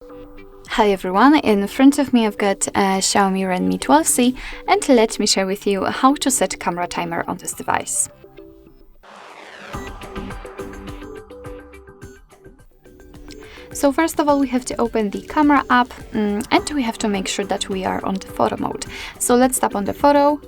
Hi everyone, in front of me I've got a Xiaomi Redmi 12C and let me share with you how to set camera timer on this device. So first of all we have to open the camera app and we have to make sure that we are on the photo mode. So let's tap on the photo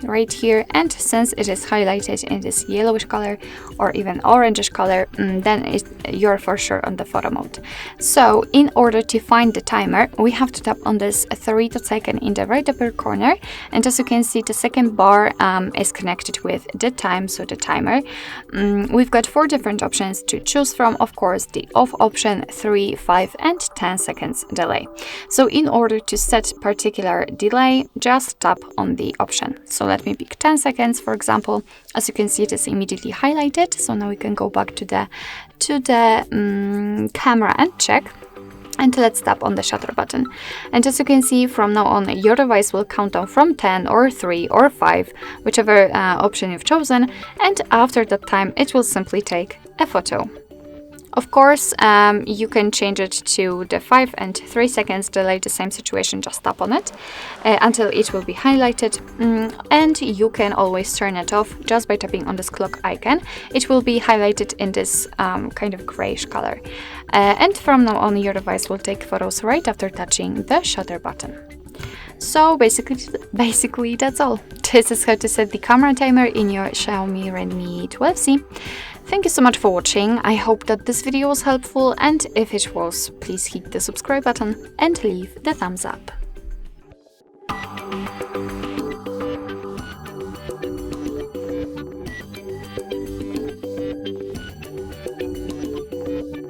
right here, and since it is highlighted in this yellowish color or even orangish color, then you're for sure on the photo mode. So in order to find the timer, we have to tap on this 3-dot icon in the right upper corner, and as you can see the second bar is connected with the time, so the timer. We've got 4 different options to choose from. Of course, the off option, 3, 5 and 10 seconds delay. So in order to set particular delay, just tap on the option. So let me pick 10 seconds, for example. As you can see, it is immediately highlighted. So now we can go back to the camera and check. And let's tap on the shutter button. And as you can see, from now on, your device will count down from 10 or 3 or 5, whichever option you've chosen. And after that time, it will simply take a photo. Of course, you can change it to the 5 and 3 seconds delay, the same situation, just tap on it until it will be highlighted. And you can always turn it off just by tapping on this clock icon. It will be highlighted in this kind of grayish color. And from now on, your device will take photos right after touching the shutter button. So basically that's all. This is how to set the camera timer in your Xiaomi Redmi 12C. Thank you so much for watching. I hope that this video was helpful, and if it was, please hit the subscribe button and leave the thumbs up.